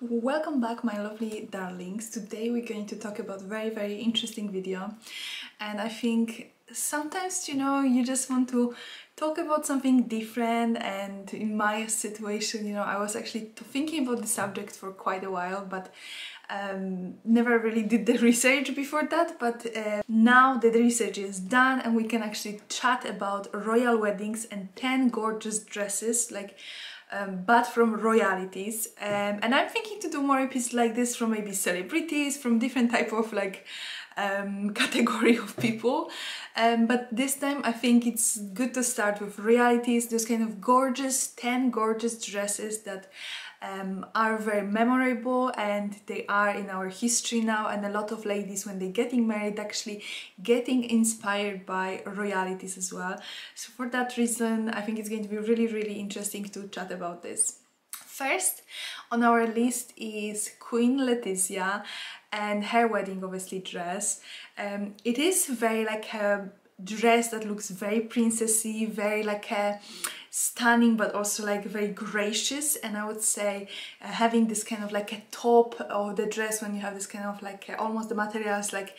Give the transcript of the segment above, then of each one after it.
Welcome back, my lovely darlings. Today we're going to talk about very interesting video, and I think sometimes, you know, you just want to talk about something different. And in my situation, you know, I was actually thinking about the subject for quite a while, but never really did the research before that. But now that the research is done and we can actually chat about royal weddings and 10 gorgeous dresses, like but from royalties, and I'm thinking to do more episodes like this from maybe celebrities, from different type of like category of people, but this time I think it's good to start with royalties, those kind of gorgeous 10 gorgeous dresses that are very memorable, and they are in our history now, and a lot of ladies when they're getting married actually getting inspired by royalties as well. So for that reason I think it's going to be really interesting to chat about this. First on our list is Queen Letizia and her wedding obviously dress. It is very like a dress that looks very princessy, very like a stunning, but also like very gracious. And I would say having this kind of like a top of the dress, when you have this kind of like almost the materials like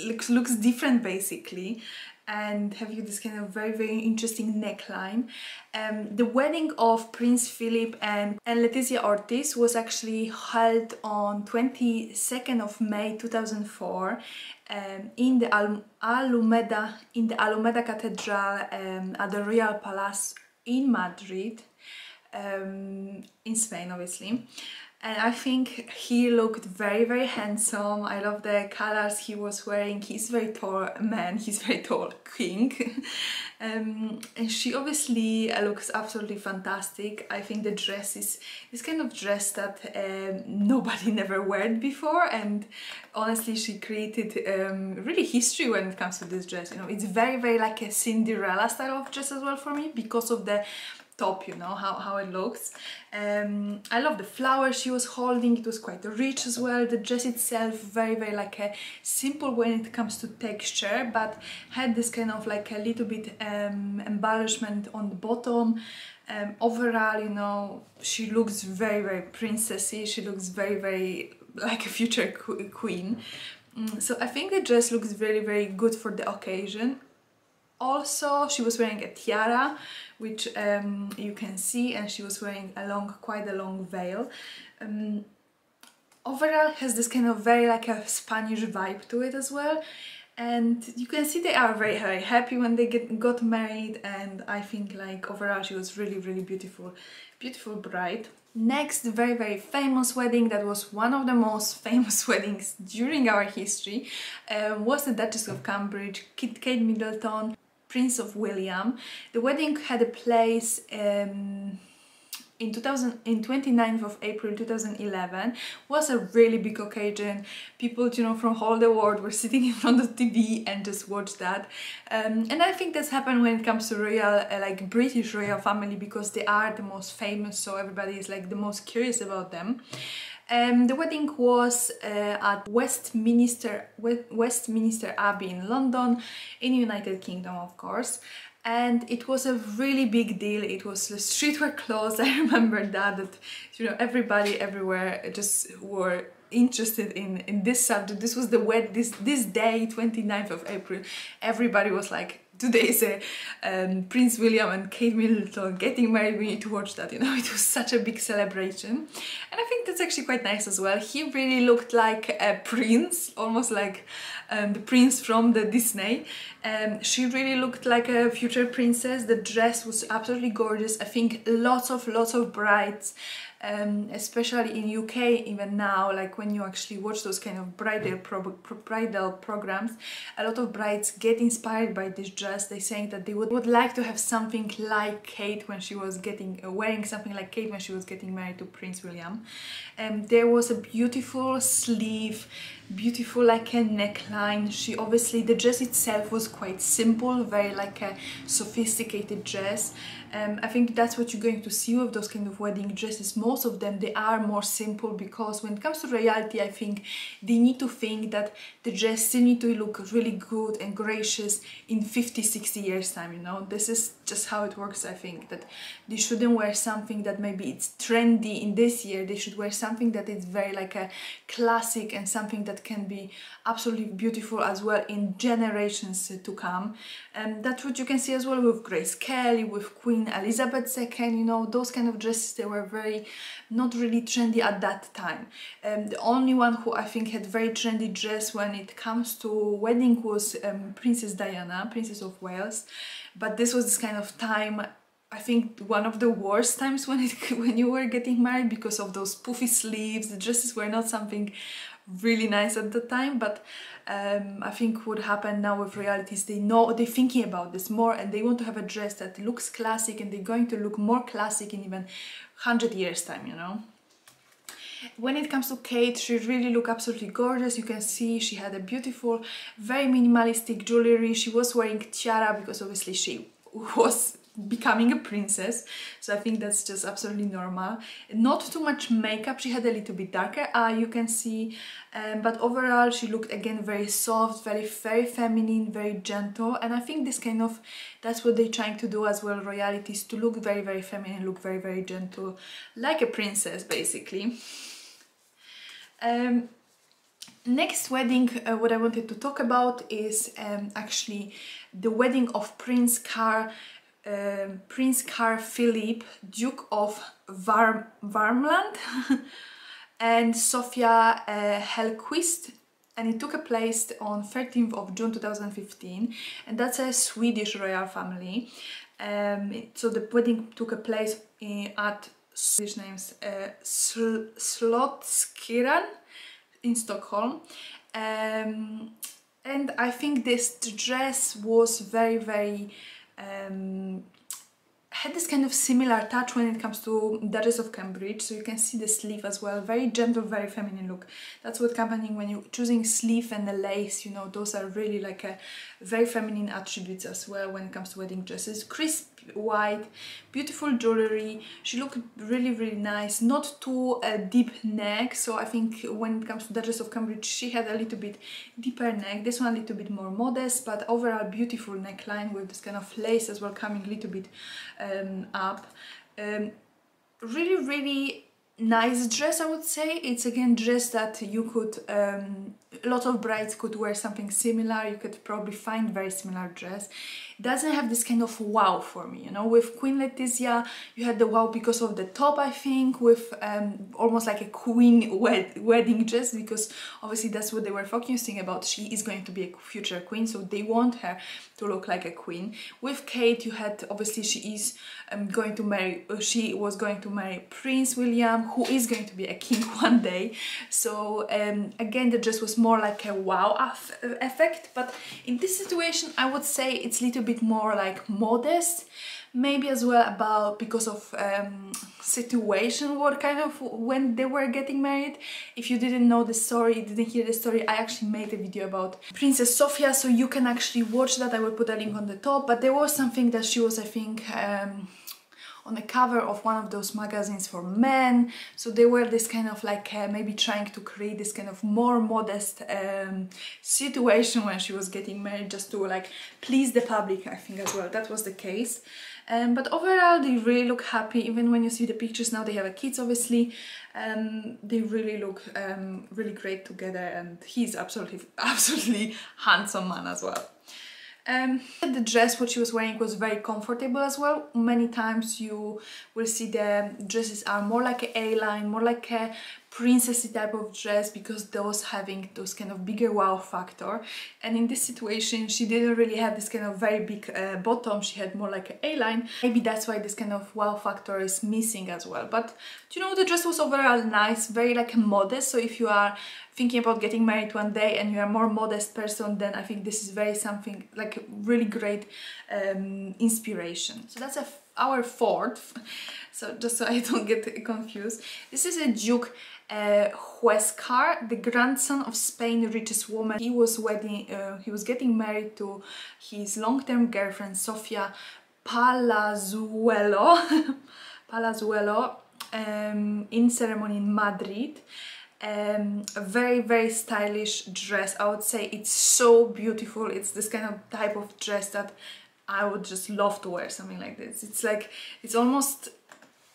looks different basically, and have you this kind of very interesting neckline. The wedding of Prince Philip and Letizia Ortiz was actually held on 22nd of May 2004 in the Alhambra Cathedral at the Royal Palace in Madrid, in Spain obviously. And I think he looked very handsome. I love the colors he was wearing. He's a very tall man, he's a very tall king. And she obviously looks absolutely fantastic. I think the dress is this kind of dress that nobody never worn before, and honestly she created really history when it comes to this dress. You know, it's very like a Cinderella style of dress as well for me, because of the top, you know, how it looks. I love the flower she was holding. It was quite rich as well. The dress itself very like a simple when it comes to texture, but had this kind of like a little bit embellishment on the bottom. Overall, you know, she looks very princessy. She looks very like a future queen. So I think the dress looks very good for the occasion. Also, she was wearing a tiara, which you can see, and she was wearing quite a long veil. Overall has this kind of very like a Spanish vibe to it as well, and you can see they are very happy when they got married, and I think like overall she was really beautiful bride. Next, very famous wedding that was one of the most famous weddings during our history was the Duchess of Cambridge, Kate Middleton, Prince of William. The wedding had a place in 29th of April 2011. Was a really big occasion. People, you know, from all the world were sitting in front of TV and just watched that. And I think that's happened when it comes to royal, like British royal family, because they are the most famous, so everybody is like the most curious about them. The wedding was at Westminster Abbey in London, in United Kingdom of course, and it was a really big deal. It was, the streets were closed. I remember that you know, everybody everywhere just were interested in this subject. This was this day, 29th of April, everybody was like, today is Prince William and Kate Middleton getting married, we need to watch that, you know. It was such a big celebration, and I think that's actually quite nice as well. He really looked like a prince, almost like the prince from the Disney. She really looked like a future princess. The dress was absolutely gorgeous. I think lots of brides, especially in UK even now, like when you actually watch those kind of bridal programs, a lot of brides get inspired by this dress. They're saying that they would like to have something like Kate when she was wearing something like Kate when she was getting married to Prince William. There was a beautiful sleeve, beautiful like a neckline, Klein. She obviously, the dress itself was quite simple, very like a sophisticated dress. I think that's what you're going to see with those kind of wedding dresses. Most of them, they are more simple, because when it comes to royalty, I think they need to think that the dress still need to look really good and gracious in 50-60 years time, you know. This is just how it works. I think that they shouldn't wear something that maybe it's trendy in this year. They should wear something that is very like a classic and something that can be absolutely beautiful as well in generations to come. And that's what you can see as well with Grace Kelly, with Queen Elizabeth II, you know, those kind of dresses, they were very, not really trendy at that time. The only one who I think had very trendy dress when it comes to wedding was Princess Diana, Princess of Wales. But this was this kind of time, I think one of the worst times when you were getting married, because of those poofy sleeves. The dresses were not something really nice at the time, but I think what happened now with royalties, they're thinking about this more, and they want to have a dress that looks classic, and they're going to look more classic in even 100 years time, you know. When it comes to Kate, she really looked absolutely gorgeous. You can see she had a beautiful, very minimalistic jewelry. She was wearing tiara because obviously she was becoming a princess, so I think that's just absolutely normal. Not too much makeup. She had a little bit darker eye, you can see, but overall she looked again very soft, very feminine, very gentle. And I think this kind of, that's what they're trying to do as well, royalties, to look very feminine, look very gentle, like a princess basically. Next wedding, what I wanted to talk about is actually the wedding of Prince Carl Philip, Duke of Värmland and Sofia Hellquist, and it took place on 13th of June 2015, and that's a Swedish royal family. So the wedding took place at Swedish names Slottskyrkan in Stockholm. And I think this dress was very had this kind of similar touch when it comes to Duchess of Cambridge. So you can see the sleeve as well, very gentle, very feminine look. That's what's happening when you're choosing sleeve and the lace, you know, those are really like a very feminine attributes as well when it comes to wedding dresses. Crisp white, beautiful jewelry. She looked really nice, not too deep neck. So I think when it comes to Duchess of Cambridge, she had a little bit deeper neck. This one a little bit more modest, but overall beautiful neckline with this kind of lace as well coming a little bit up. Really nice dress, I would say. It's again dress that you could, a lot of brides could wear something similar. You could probably find very similar dress. It doesn't have this kind of wow for me, you know. With Queen Letizia, you had the wow because of the top, I think, with almost like a queen wedding dress, because obviously that's what they were focusing about. She is going to be a future queen, so they want her to look like a queen. With Kate, you had, obviously she is going to marry, she was going to marry Prince William, who is going to be a king one day. So again, the dress was more like a wow effect, but in this situation I would say it's a little bit more like modest, maybe as well about because of situation, what kind of when they were getting married. If you didn't know the story, didn't hear the story, I actually made a video about Princess Sofia, so you can actually watch that. I will put a link on the top. But there was something that she was, I think, on the cover of one of those magazines for men, so they were this kind of like maybe trying to create this kind of more modest situation when she was getting married, just to like please the public, I think as well. That was the case. But overall they really look happy. Even when you see the pictures now, they have a kids obviously. They really look really great together, and he's absolutely handsome man as well. The dress what she was wearing was very comfortable as well. Many times you will see the dresses are more like an A-line, more like a princessy type of dress, because those having those kind of bigger wow factor. And in this situation she didn't really have this kind of very big bottom, she had more like an A-line. Maybe that's why this kind of wow factor is missing as well. But you know, the dress was overall nice, very like modest. So if you are thinking about getting married one day and you are a more modest person, then I think this is very something like really great inspiration. So that's a our fourth, so just so I don't get confused. This is a Duke Huescar, the grandson of Spain's richest woman. He was getting married to his long-term girlfriend Sofia Palazuelo, Palazuelo, in ceremony in Madrid. A very, very stylish dress. I would say it's so beautiful. It's this kind of type of dress that I would just love to wear something like this. It's like, it's almost,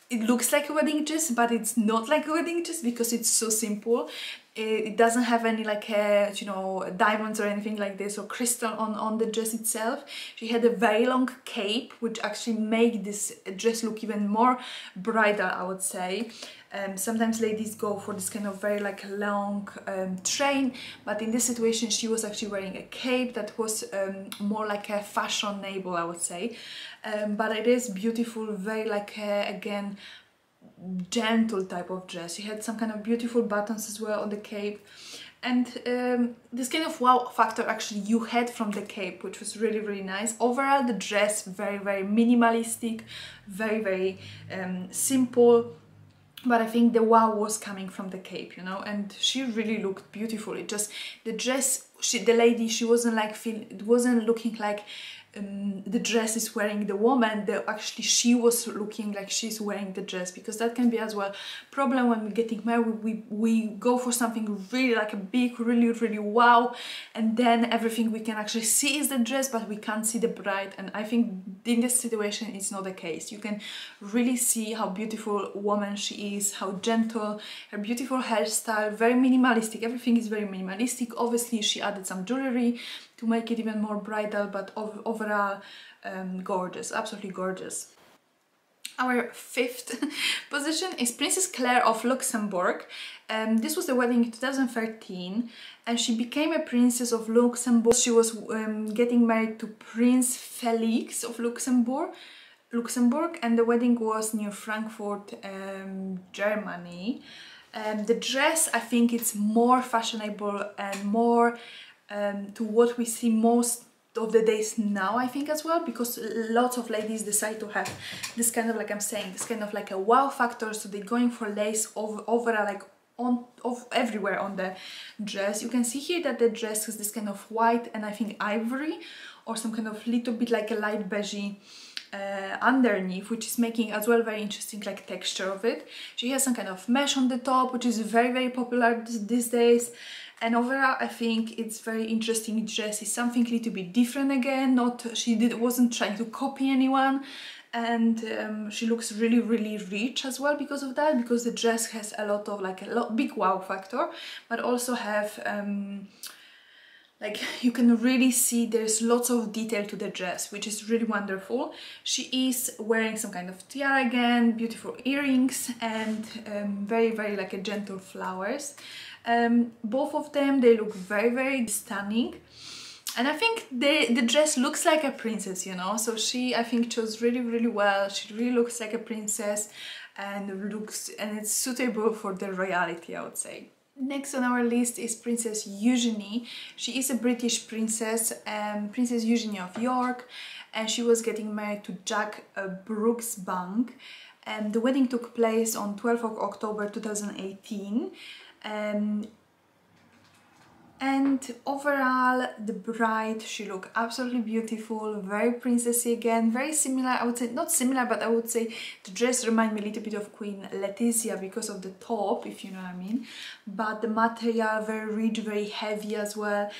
it looks like a wedding dress, but it's not like a wedding dress because it's so simple. It doesn't have any like you know, diamonds or anything like this, or crystal on the dress itself. She had a very long cape, which actually made this dress look even more bridal, I would say. Sometimes ladies go for this kind of very like long train, but in this situation she was actually wearing a cape that was more like a fashionable, I would say. But it is beautiful, very like again, gentle type of dress. She had some kind of beautiful buttons as well on the cape, and this kind of wow factor actually you had from the cape, which was really, really nice. Overall the dress very, very minimalistic, very, very simple, but I think the wow was coming from the cape, you know, and she really looked beautiful. It just, the dress, the lady, she wasn't like it wasn't looking like the dress is wearing the woman. Actually she was looking like she's wearing the dress, because that can be as well problem when we're getting married. We go for something really like a big, really, really wow, and then everything we can actually see is the dress, but we can't see the bride. And I think in this situation it's not the case. You can really see how beautiful woman she is, how gentle, her beautiful hairstyle, very minimalistic. Everything is very minimalistic. Obviously she added some jewelry to make it even more bridal, but overall gorgeous, absolutely gorgeous. Our fifth position is Princess Claire of Luxembourg. This was the wedding in 2013, and she became a princess of Luxembourg. She was getting married to Prince Felix of Luxembourg, and the wedding was near Frankfurt, Germany. The dress, I think it's more fashionable and more to what we see most of the days now, I think, as well, because lots of ladies decide to have this kind of, like I'm saying, this kind of like a wow factor, so they're going for lace over like everywhere on the dress. You can see here that the dress is this kind of white and I think ivory, or some kind of little bit like a light beigey underneath, which is making as well very interesting like texture of it. She has some kind of mesh on the top, which is very, very popular these days. And overall, I think it's very interesting dress. It's something a little bit different again. Wasn't trying to copy anyone, and she looks really, really rich as well because of that. Because the dress has a lot of like big wow factor, but also have like you can really see there's lots of detail to the dress, which is really wonderful. She is wearing some kind of tiara again, beautiful earrings, and very, very like a gentle flowers. Both of them, they look very, very stunning, and I think the dress looks like a princess, you know. So she, I think, chose really, really well. She really looks like a princess, and it's suitable for the royalty, I would say. Next on our list is Princess Eugenie. She is a British princess, Princess Eugenie of York, and she was getting married to Jack Brooksbank. The wedding took place on 12th of October 2018. And overall, the bride, she looked absolutely beautiful, very princessy again, very similar, I would say, not similar, but I would say the dress reminded me a little bit of Queen Letizia because of the top, if you know what I mean. But the material, very rich, very heavy as well.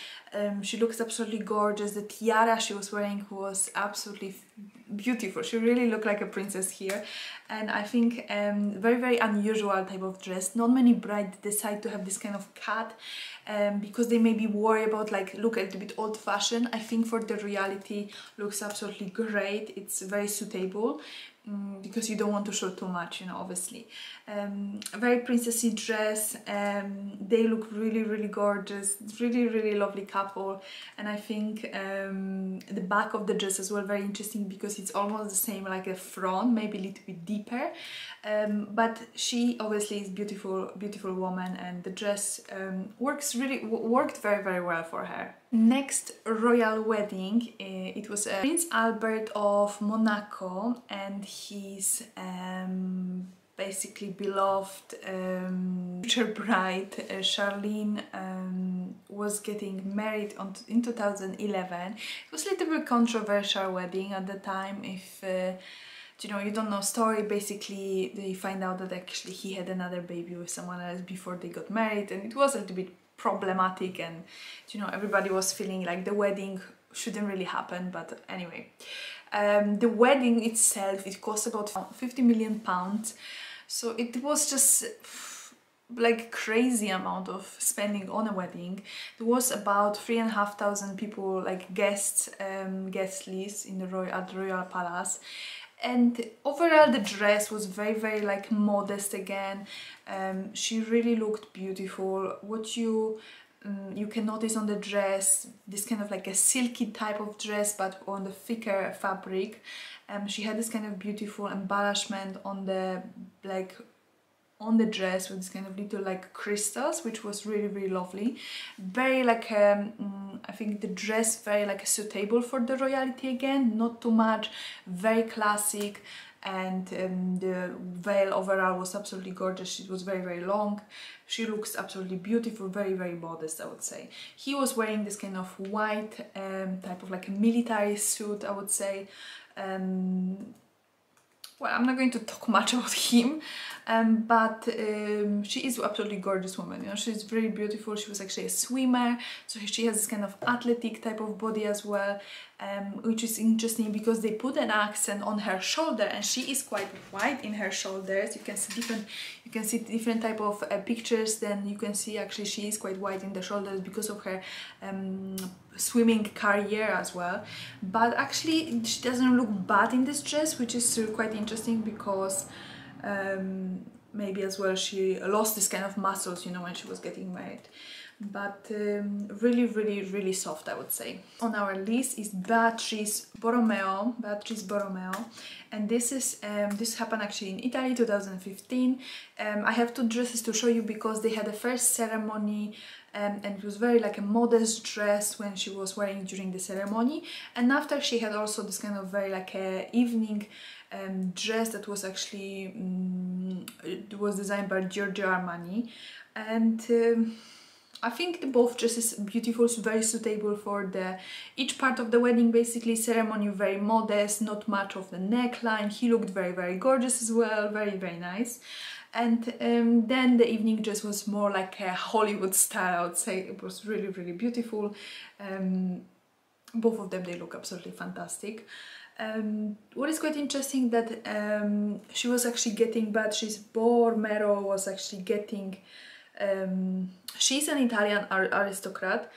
She looks absolutely gorgeous. The tiara she was wearing was absolutely beautiful. She really looked like a princess here, and I think very, very unusual type of dress. Not many brides decide to have this kind of cut because they may be worried about like look a little bit old-fashioned. I think for the reality looks absolutely great. It's very suitable because you don't want to show too much, you know, obviously. A very princessy dress. They look really, really gorgeous. Really, really lovely couple. And I think the back of the dress as well very interesting because it's almost the same like a front, maybe a little bit deeper. But she obviously is beautiful, beautiful woman, and the dress worked very, very well for her. Next royal wedding, it was Prince Albert of Monaco and his basically beloved future bride Charlene was getting married in 2011. It was a little bit controversial wedding at the time. If you know, you don't know story, basically they find out that actually he had another baby with someone else before they got married, and it was a little bit problematic, and you know, everybody was feeling like the wedding shouldn't really happen. But anyway, the wedding itself, it cost about 50 million pounds, so it was just like crazy amount of spending on a wedding. There was about 3,500 people, like guests, guest list in the at the Royal Palace. And overall the dress was very like modest again. She really looked beautiful. What you can notice on the dress, this kind of like a silky type of dress but on the thicker fabric. She had this kind of beautiful embellishment on the on the dress with this kind of little like crystals, which was really lovely. Very like I think the dress very like suitable for the royalty again, not too much, very classic. And the veil overall was absolutely gorgeous. It was very long. She looks absolutely beautiful, very modest, I would say. He was wearing this kind of white type of like a military suit, I would say. Well, I'm not going to talk much about him, but she is absolutely gorgeous woman. You know, she's very beautiful. She was actually a swimmer, so she has this kind of athletic type of body as well, which is interesting because they put an accent on her shoulder, and she is quite wide in her shoulders. You can see different type of pictures. Then you can see actually she is quite wide in the shoulders because of her swimming career as well. But actually she doesn't look bad in this dress, which is quite interesting because maybe as well she lost this kind of muscles, you know, when she was getting married. But really soft, I would say. On our list is Beatrice Borromeo, and this happened actually in Italy 2015. I have two dresses to show you because they had a first ceremony, and it was very like a modest dress when she was wearing during the ceremony, and after she had also this kind of very like a evening dress that was actually it was designed by Giorgio Armani, and I think the both dresses beautiful, so very suitable for each part of the wedding. Basically, ceremony very modest, not much of the neckline. He looked very gorgeous as well, very nice. And then the evening dress was more like a Hollywood style, I would say. It was really beautiful. Both of them, they look absolutely fantastic. What is quite interesting that she was actually getting, Beatrice Borromeo was actually getting, she's an Italian aristocrat,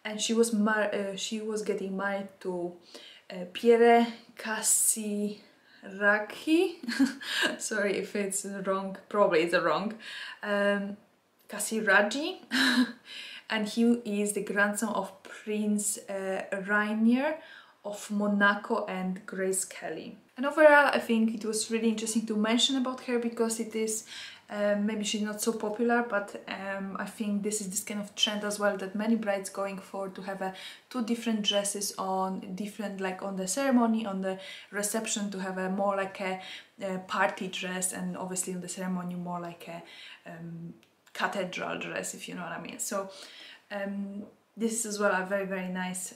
and she was getting married to Pierre Casiraghi. Sorry if it's wrong, probably it's wrong. Casiraghi, and he is the grandson of Prince Rainier of Monaco and Grace Kelly. And overall, I think it was really interesting to mention about her because it is maybe she's not so popular, but I think this is this kind of trend as well that many brides going for, to have two different dresses on different, like on the ceremony, on the reception, to have a more like a party dress, and obviously on the ceremony more like a cathedral dress, if you know what I mean. So this is as well a very nice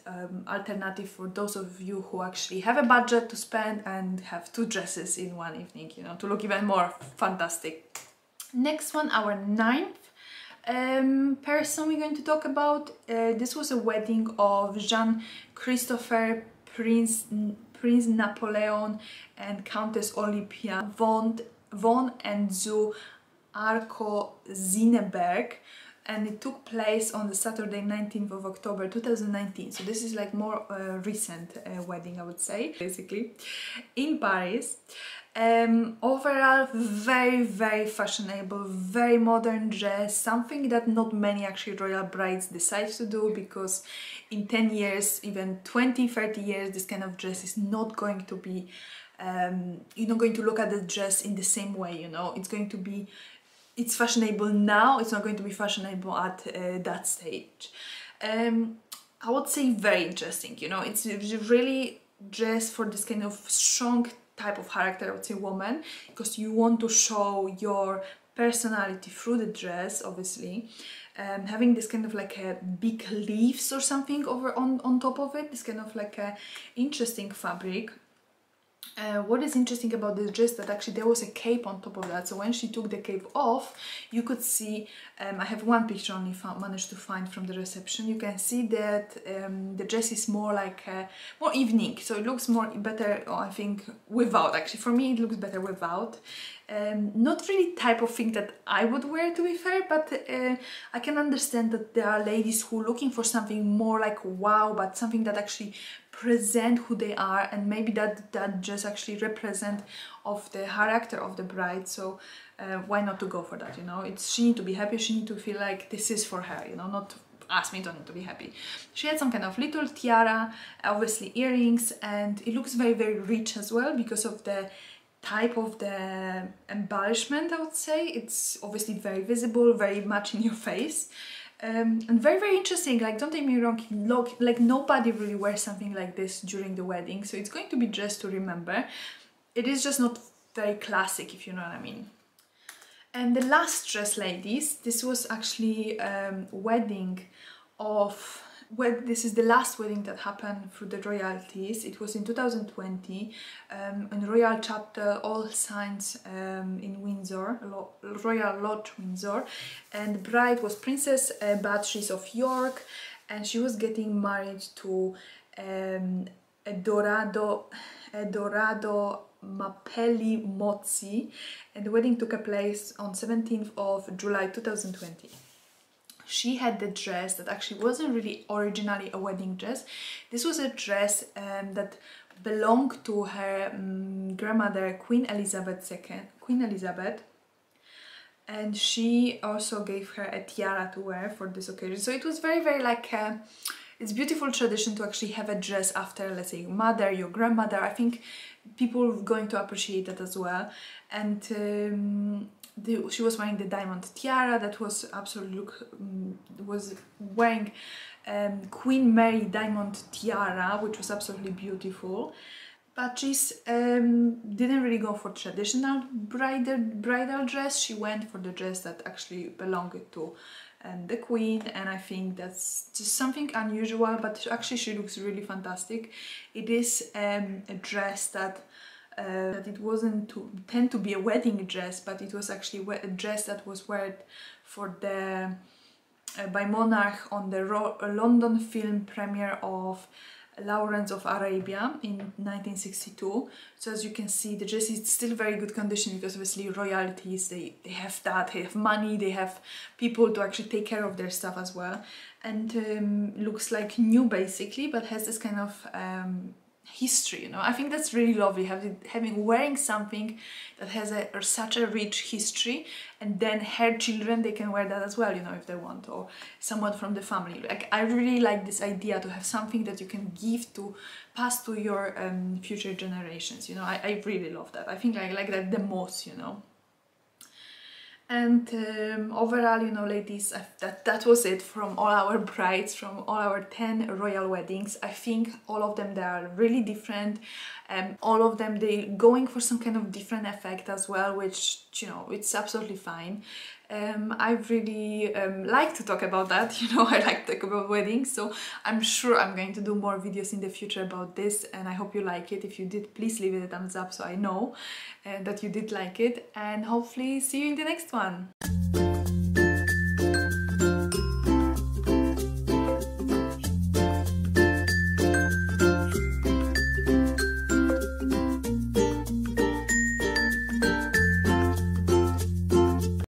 alternative for those of you who actually have a budget to spend and have two dresses in one evening, you know, to look even more fantastic. Next one, our ninth person we're going to talk about. This was a wedding of Jean-Christophe, Prince Napoleon and Countess Olympia von and zu Arco-Zinneberg, and it took place on the Saturday 19th of October 2019. So this is like more recent wedding, I would say, basically, in Paris. Overall, very fashionable, very modern dress, something that not many actually royal brides decide to do, because in 10 years, even 20-30 years, this kind of dress is not going to be, you're not going to look at the dress in the same way, you know. It's going to be, it's fashionable now, it's not going to be fashionable at that stage. I would say very interesting, you know. It's really dressed for this kind of strong type of character, I would say, woman, because you want to show your personality through the dress, obviously. Having this kind of like a big leaves or something over on top of it, this kind of like a interesting fabric. What is interesting about this dress that actually there was a cape on top of that, so when she took the cape off, you could see, I have one picture only managed to find from the reception, you can see that the dress is more like more evening, so it looks more better, I think, without. Actually, for me it looks better without. Not really type of thing that I would wear, to be fair, but I can understand that there are ladies who are looking for something more like wow, but something that actually present who they are, and maybe that just actually represent of the character of the bride. So why not to go for that, you know? She need to be happy, she need to feel like this is for her, you know, not ask me, don't need to be happy. She had some kind of little tiara, obviously earrings, and it looks very, very rich as well because of the type of the embellishment, I would say. It's obviously very visible, very much in your face, and very, very interesting. Like, don't take me wrong, look, like nobody really wears something like this during the wedding, so it's going to be just to remember. It is just not very classic, if you know what I mean. And the last dress, ladies, this was actually wedding of, well, this is the last wedding that happened through the royalties. It was in 2020 in Royal Chapter All Saints in Windsor, Royal Lodge, Windsor, and the bride was Princess Beatrice of York, and she was getting married to Edoardo Mapelli Mozzi, and the wedding took place on 17th of July 2020. She had the dress that actually wasn't really originally a wedding dress. This was a dress that belonged to her grandmother, Queen Elizabeth II, and she also gave her a tiara to wear for this occasion. So it was very, very like it's beautiful tradition to actually have a dress after, let's say, your mother, your grandmother. I think people are going to appreciate that as well. And she was wearing the diamond tiara that was absolutely was wearing Queen Mary diamond tiara, which was absolutely beautiful. Beatrice didn't really go for traditional bridal dress. She went for the dress that actually belonged to the Queen, and I think that's just something unusual, but actually she looks really fantastic. It is a dress that it wasn't tend to be a wedding dress, but it was actually a dress that was worn for the by Monarch on the London film premiere of Lawrence of Arabia in 1962. So as you can see, the dress is still very good condition because obviously royalties, they have that, they have money, they have people to actually take care of their stuff as well, and looks like new basically, but has this kind of history, you know. I think that's really lovely, wearing something that has such a rich history, and then her children, they can wear that as well, you know, if they want, or someone from the family. Like, I really like this idea to have something that you can give to pass to your future generations, you know. I really love that. I think I like that the most, you know. And overall, you know, ladies, that was it from all our brides, from all our 10 royal weddings. I think all of them, they are really different, and all of them, they going for some kind of different effect as well, which, you know, it's absolutely fine. I really like to talk about that, you know. I like to talk about weddings, so I'm sure I'm going to do more videos in the future about this, and I hope you like it. If you did, please leave it a thumbs up so I know that you did like it, and hopefully see you in the next one.